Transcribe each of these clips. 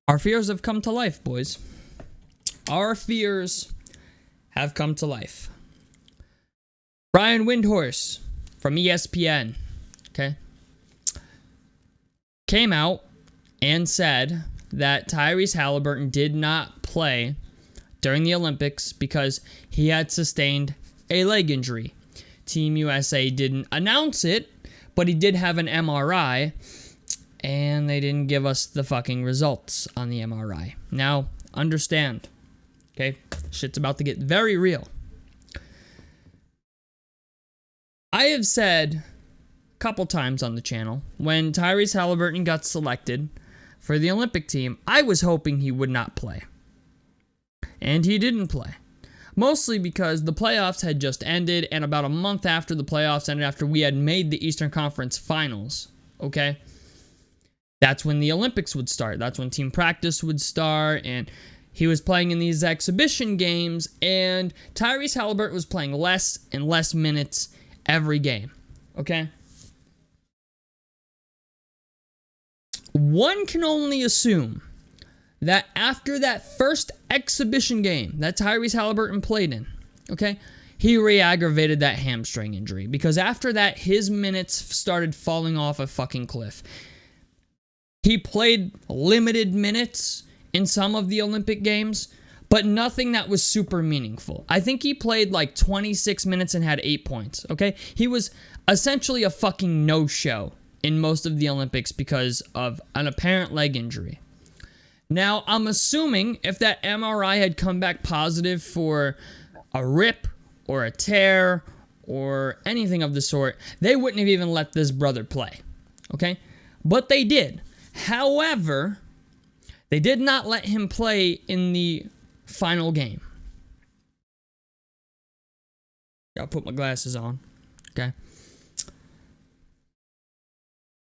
Our fears have come to life, boys. Our fears have come to life. Brian Windhorst from ESPN, okay, came out and said that Tyrese Haliburton did not play during the Olympics because he had sustained a leg injury. Team USA didn't announce it, but he did have an MRI, and they didn't give us the fucking results on the MRI. Now, understand, okay? Shit's about to get very real. I have said a couple times on the channel, when Tyrese Haliburton got selected for the Olympic team, I was hoping he would not play. And he didn't play. Mostly because the playoffs had just ended, and about a month after the playoffs ended, after we had made the Eastern Conference Finals, okay? That's when the Olympics would start. That's when team practice would start, and he was playing in these exhibition games, and Tyrese Haliburton was playing less and less minutes every game, okay? One can only assume that after that first exhibition game that Tyrese Haliburton played in, okay, he re-aggravated that hamstring injury, because after that, his minutes started falling off a fucking cliff. He played limited minutes in some of the Olympic games, but nothing that was super meaningful. I think he played like 26 minutes and had 8 points, okay? He was essentially a fucking no-show in most of the Olympics because of an apparent leg injury. Now, I'm assuming if that MRI had come back positive for a rip or a tear or anything of the sort, they wouldn't have even let this brother play, okay? But they did. However, they did not let him play in the final game. Gotta put my glasses on, okay?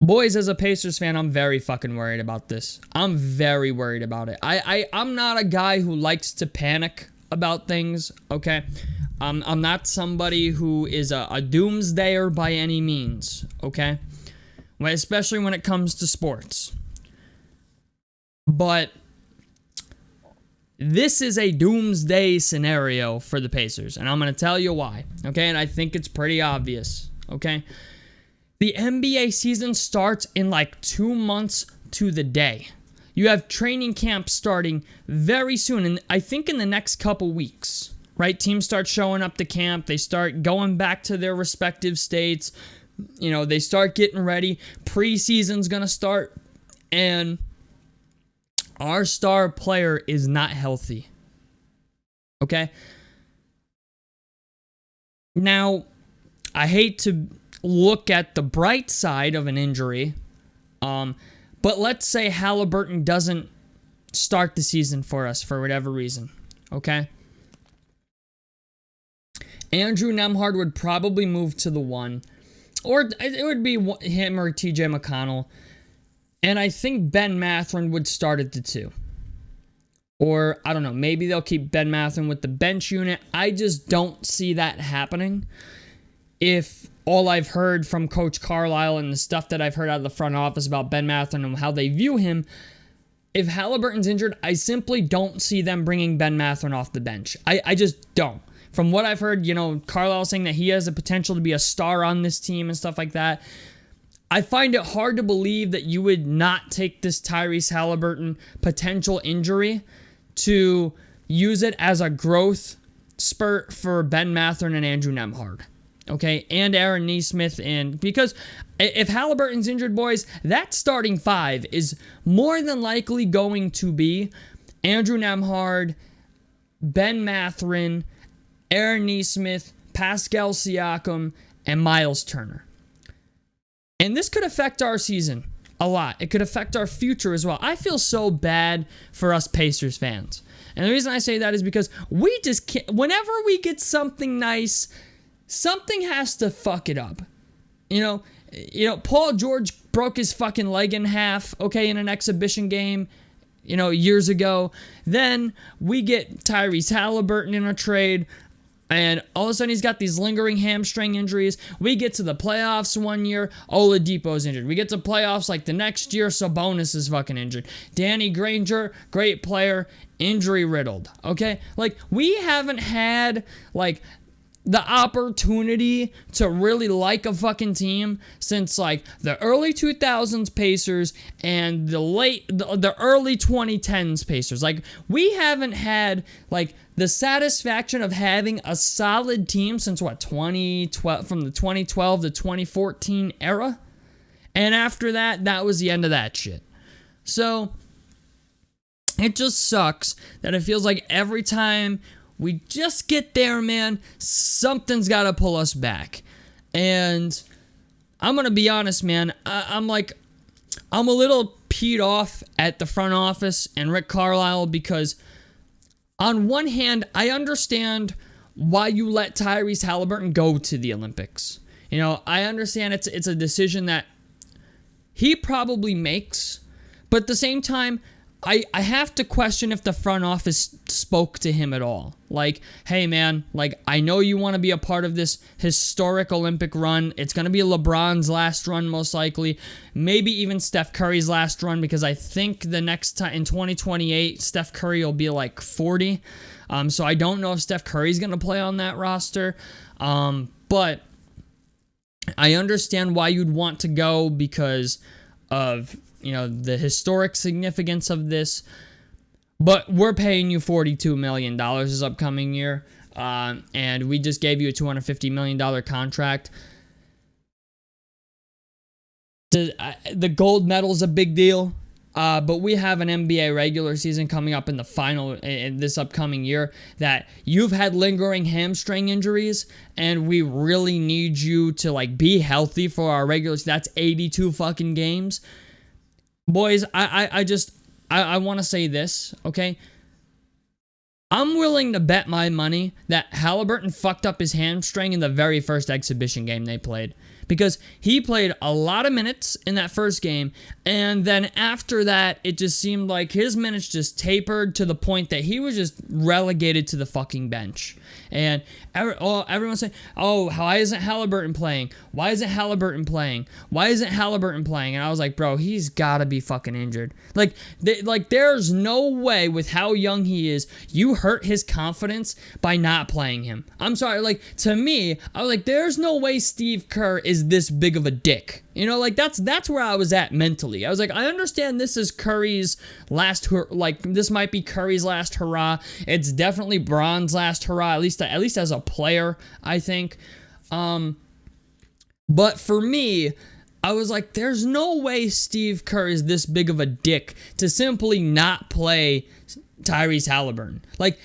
Boys, as a Pacers fan, I'm very fucking worried about this. I'm very worried about it. I'm not a guy who likes to panic about things, okay? I'm not somebody who is a doomsdayer by any means, okay? Especially when it comes to sports. But this is a doomsday scenario for the Pacers, and I'm going to tell you why, okay? And I think it's pretty obvious, okay? The NBA season starts in like 2 months to the day. You have training camp starting very soon, and I think in the next couple weeks, right? Teams start showing up to camp. They start going back to their respective states. You know, they start getting ready. Preseason's going to start, and our star player is not healthy. Okay? Now, I hate to look at the bright side of an injury, but let's say Haliburton doesn't start the season for us for whatever reason, okay? Andrew Nembhard would probably move to the 1, or it would be him or TJ McConnell, and I think Ben Mathurin would start at the 2. Or, I don't know, maybe they'll keep Ben Mathurin with the bench unit. I just don't see that happening. If all I've heard from Coach Carlisle and the stuff that I've heard out of the front office about Ben Mathurin and how they view him, if Haliburton's injured, I simply don't see them bringing Ben Mathurin off the bench. I just don't. From what I've heard, you know, Carlisle saying that he has the potential to be a star on this team and stuff like that, I find it hard to believe that you would not take this Tyrese Haliburton potential injury to use it as a growth spurt for Ben Mathurin and Andrew Nembhard. Okay, and Aaron Nesmith, and because if Haliburton's injured, boys, that starting 5 is more than likely going to be Andrew Nembhard, Ben Mathurin, Aaron Nesmith, Pascal Siakam, and Miles Turner. And this could affect our season a lot. It could affect our future as well. I feel so bad for us Pacers fans. And the reason I say that is because we just can't, whenever we get something nice, something has to fuck it up. You know, Paul George broke his fucking leg in half, okay, in an exhibition game, you know, years ago. Then we get Tyrese Haliburton in a trade. And all of a sudden, he's got these lingering hamstring injuries. We get to the playoffs one year, Oladipo's injured. We get to playoffs like the next year, Sabonis is fucking injured. Danny Granger, great player, injury riddled. Okay? Like, we haven't had, like, the opportunity to really like a fucking team since like the early 2000s Pacers and the early 2010s Pacers. Like, we haven't had like the satisfaction of having a solid team since what, 2012, from the 2012 to 2014 era. And after that, that was the end of that shit. So it just sucks that it feels like every time we just get there, man, something's got to pull us back. And I'm going to be honest, man. I'm a little peed off at the front office and Rick Carlisle because on one hand, I understand why you let Tyrese Haliburton go to the Olympics. You know, I understand it's a decision that he probably makes, but at the same time, I have to question if the front office spoke to him at all. Like, hey, man, like, I know you want to be a part of this historic Olympic run. It's going to be LeBron's last run, most likely. Maybe even Steph Curry's last run, because I think the next time, in 2028, Steph Curry will be like 40. So I don't know if Steph Curry's going to play on that roster. But I understand why you'd want to go because of, you know, the historic significance of this, but we're paying you $42 million this upcoming year, and we just gave you a $250 million contract. The gold medal is a big deal, but we have an NBA regular season coming up in the final in this upcoming year that you've had lingering hamstring injuries, and we really need you to like be healthy for our regular season. That's 82 fucking games. Boys, I want to say this, okay? I'm willing to bet my money that Haliburton fucked up his hamstring in the very first exhibition game they played. Because he played a lot of minutes in that first game, and then after that, it just seemed like his minutes just tapered to the point that he was just relegated to the fucking bench. And everyone's saying, oh, why isn't Haliburton playing? Why isn't Haliburton playing? Why isn't Haliburton playing? And I was like, bro, he's got to be fucking injured. Like, there's no way with how young he is, you hurt his confidence by not playing him. I'm sorry, like, to me, I was like, there's no way Steve Kerr is this big of a dick. You know, like, that's where I was at mentally. I was like, I understand this is Curry's last, like, this might be Curry's last hurrah. It's definitely Bron's last hurrah, at least as a player, I think. But for me, I was like, there's no way Steve Kerr is this big of a dick to simply not play Tyrese Haliburton. Like,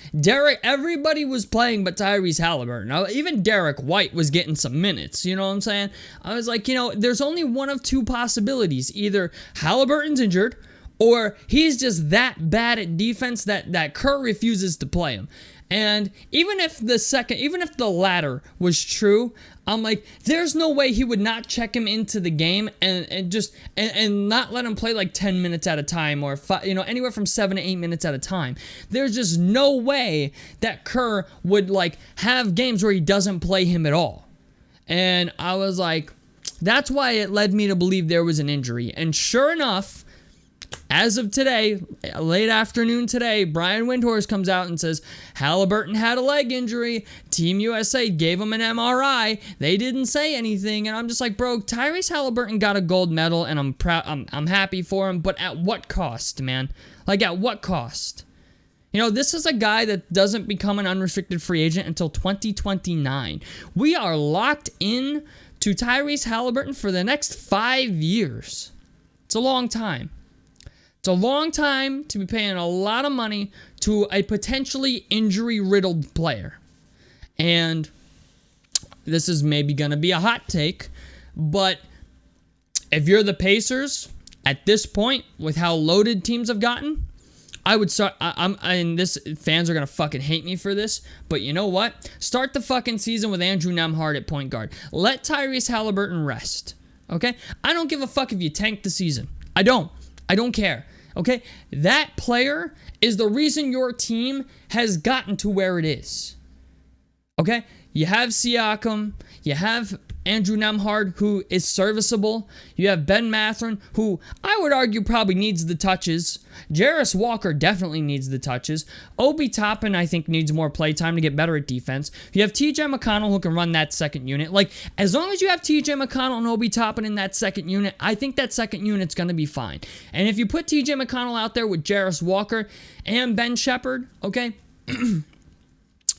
everybody was playing but Tyrese Haliburton. Even Derek White was getting some minutes, you know what I'm saying? I was like, you know, there's only one of two possibilities. Either Haliburton's injured, or he's just that bad at defense that Kerr refuses to play him. And even if the latter was true, I'm like, there's no way he would not check him into the game and not let him play like 10 minutes at a time, or anywhere from 7 to 8 minutes at a time. There's just no way that Kerr would like have games where he doesn't play him at all. And I was like, that's why it led me to believe there was an injury. And sure enough, as of today, late afternoon today, Brian Windhorst comes out and says Haliburton had a leg injury. Team USA gave him an MRI. They didn't say anything, and I'm just like, bro, Tyrese Haliburton got a gold medal, and I'm proud. I'm happy for him, but at what cost, man? Like, at what cost? You know, this is a guy that doesn't become an unrestricted free agent until 2029. We are locked in to Tyrese Haliburton for the next 5 years. It's a long time. It's a long time to be paying a lot of money to a potentially injury-riddled player. And this is maybe going to be a hot take, but if you're the Pacers at this point, with how loaded teams have gotten, I would start. Fans are going to fucking hate me for this, but you know what? Start the fucking season with Andrew Nembhard at point guard. Let Tyrese Haliburton rest. Okay? I don't give a fuck if you tank the season. I don't care. Okay? That player is the reason your team has gotten to where it is. Okay? You have Siakam. You have Andrew Nembhard, who is serviceable. You have Ben Mathurin, who I would argue probably needs the touches. Jarris Walker definitely needs the touches. Obi Toppin, I think, needs more play time to get better at defense. You have TJ McConnell, who can run that second unit. Like, as long as you have TJ McConnell and Obi Toppin in that second unit, I think that second unit's going to be fine. And if you put TJ McConnell out there with Jarris Walker and Ben Shepherd, okay,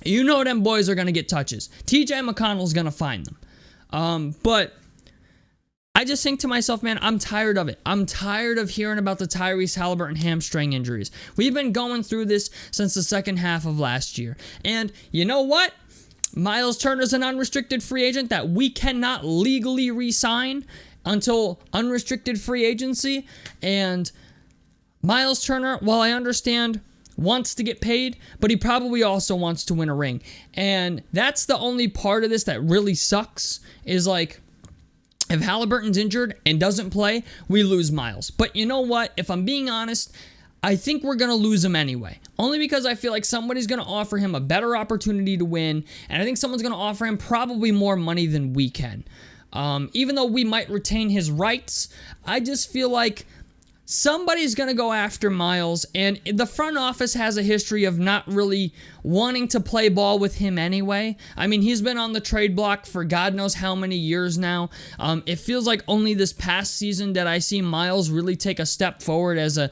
you know them boys are going to get touches. TJ McConnell's going to find them. But I just think to myself, man, I'm tired of it. I'm tired of hearing about the Tyrese Haliburton hamstring injuries. We've been going through this since the second half of last year. And you know what? Miles Turner's an unrestricted free agent that we cannot legally re-sign until unrestricted free agency. And Miles Turner, while I understand, wants to get paid, but he probably also wants to win a ring. And that's the only part of this that really sucks, is like, if Haliburton's injured and doesn't play, we lose Miles. But you know what? If I'm being honest, I think we're going to lose him anyway. Only because I feel like somebody's going to offer him a better opportunity to win, and I think someone's going to offer him probably more money than we can. Even though we might retain his rights, I just feel like somebody's going to go after Miles, and the front office has a history of not really wanting to play ball with him anyway. I mean, he's been on the trade block for God knows how many years now. It feels like only this past season did I see Miles really take a step forward as an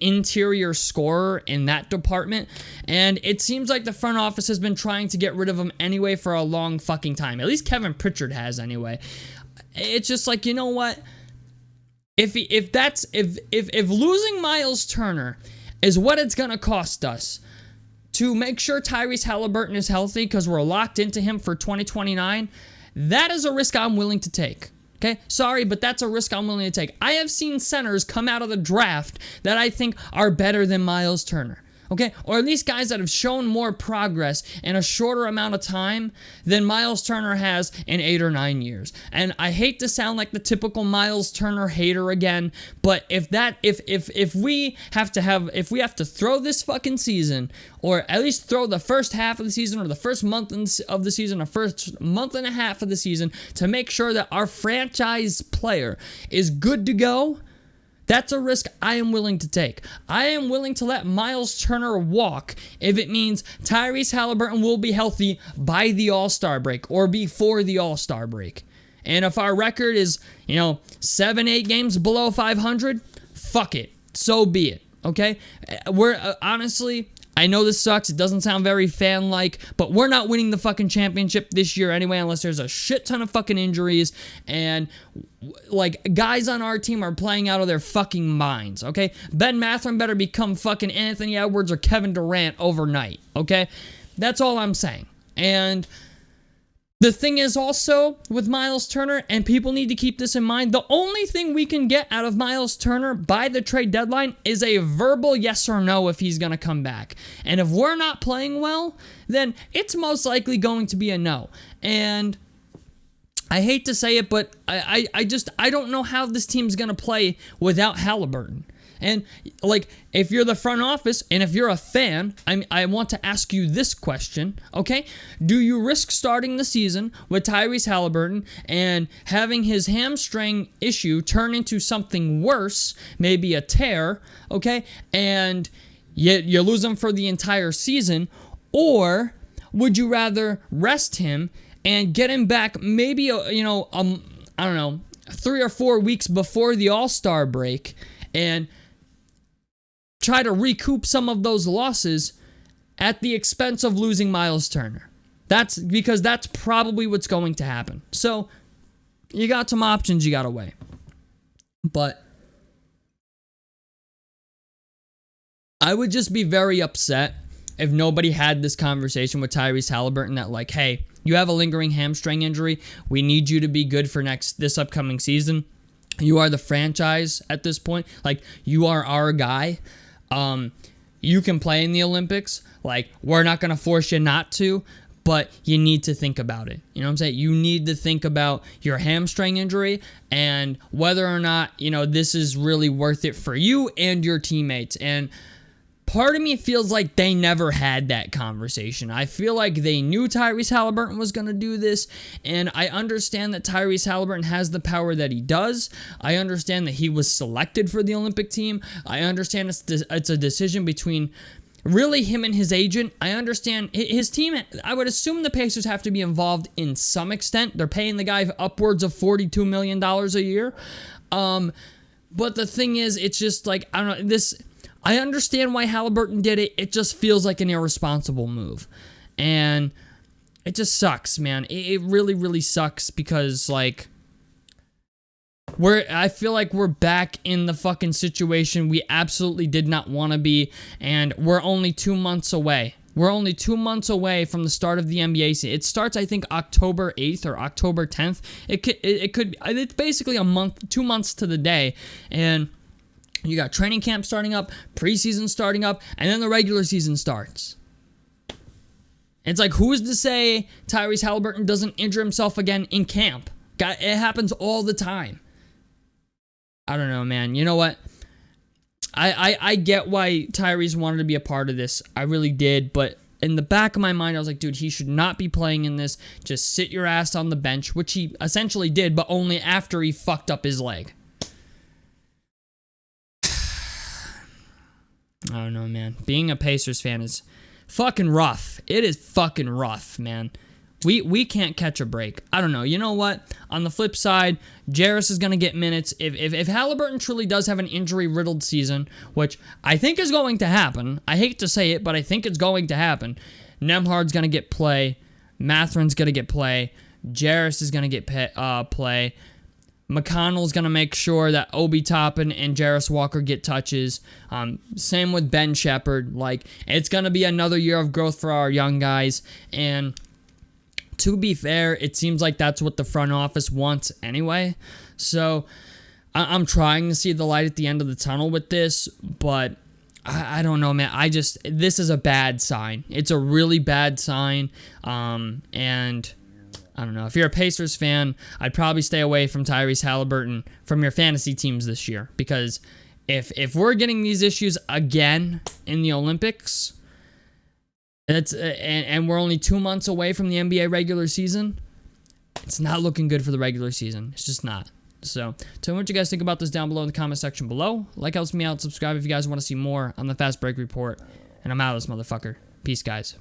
interior scorer in that department, and it seems like the front office has been trying to get rid of him anyway for a long fucking time. At least Kevin Pritchard has anyway. It's just like, you know what? If losing Miles Turner is what it's going to cost us to make sure Tyrese Haliburton is healthy because we're locked into him for 2029, that is a risk I'm willing to take. Okay? Sorry, but that's a risk I'm willing to take. I have seen centers come out of the draft that I think are better than Miles Turner. Okay? Or at least guys that have shown more progress in a shorter amount of time than Miles Turner has in 8 or 9 years. And I hate to sound like the typical Miles Turner hater again, but if we have to throw this fucking season, or at least throw the first half of the season, or the first month of the season, or first month and a half of the season to make sure that our franchise player is good to go, that's a risk I am willing to take. I am willing to let Miles Turner walk if it means Tyrese Haliburton will be healthy by the All-Star break or before the All-Star break. And if our record is, 7-8 games below 500, fuck it. So be it. Okay? We're honestly, I know this sucks. It doesn't sound very fan-like, but we're not winning the fucking championship this year anyway unless there's a shit ton of fucking injuries and, guys on our team are playing out of their fucking minds, okay? Ben Mathurin better become fucking Anthony Edwards or Kevin Durant overnight, okay? That's all I'm saying. And the thing is also with Miles Turner, and people need to keep this in mind, the only thing we can get out of Miles Turner by the trade deadline is a verbal yes or no if he's going to come back. And if we're not playing well, then it's most likely going to be a no. And I hate to say it, but I don't know how this team's going to play without Haliburton. And, if you're the front office and if you're a fan, I want to ask you this question, okay? Do you risk starting the season with Tyrese Haliburton and having his hamstring issue turn into something worse, maybe a tear, okay? And you lose him for the entire season? Or would you rather rest him and get him back maybe, I don't know, 3 or 4 weeks before the All-Star break and try to recoup some of those losses at the expense of losing Miles Turner? That's because that's probably what's going to happen. So you got some options you got to weigh. But I would just be very upset if nobody had this conversation with Tyrese Haliburton that hey, you have a lingering hamstring injury. We need you to be good for this upcoming season. You are the franchise at this point. You are our guy. You can play in the Olympics. We're not going to force you not to, but you need to think about it. You know what I'm saying? You need to think about your hamstring injury and whether or not, this is really worth it for you and your teammates. And part of me feels like they never had that conversation. I feel like they knew Tyrese Haliburton was going to do this, and I understand that Tyrese Haliburton has the power that he does. I understand that he was selected for the Olympic team. I understand it's a decision between really him and his agent. I understand his team. I would assume the Pacers have to be involved in some extent. They're paying the guy upwards of $42 million a year. But the thing is, it's just like, I don't know, I understand why Haliburton did it. It just feels like an irresponsible move. And it just sucks, man. It really, really sucks because, like, I feel like we're back in the fucking situation we absolutely did not want to be, and we're only 2 months away. We're only 2 months away from the start of the NBA season. It starts, I think, October 8th or October 10th. It's basically a month, 2 months to the day, and you got training camp starting up, preseason starting up, and then the regular season starts. It's like, who's to say Tyrese Haliburton doesn't injure himself again in camp? It happens all the time. I don't know, man. You know what? I get why Tyrese wanted to be a part of this. I really did, but in the back of my mind, I was like, dude, he should not be playing in this. Just sit your ass on the bench, which he essentially did, but only after he fucked up his leg. I don't know, man. Being a Pacers fan is fucking rough. It is fucking rough, man. We can't catch a break. I don't know. You know what? On the flip side, Jarris is going to get minutes. If Haliburton truly does have an injury-riddled season, which I think is going to happen, I hate to say it, but I think it's going to happen, Nembhard's going to get play, Mathurin's going to get play, Jarris is going to get play, McConnell's going to make sure that Obi Toppin and Jarris Walker get touches. Same with Ben Shepherd. Like, it's going to be another year of growth for our young guys. And to be fair, it seems like that's what the front office wants anyway. So I'm trying to see the light at the end of the tunnel with this. But I don't know, man. This is a bad sign. It's a really bad sign. And I don't know. If you're a Pacers fan, I'd probably stay away from Tyrese Haliburton from your fantasy teams this year. Because if we're getting these issues again in the Olympics, and we're only 2 months away from the NBA regular season, it's not looking good for the regular season. It's just not. So tell me what you guys think about this down below in the comment section below. Like helps me out. Subscribe if you guys want to see more on the Fast Break Report. And I'm out of this motherfucker. Peace, guys.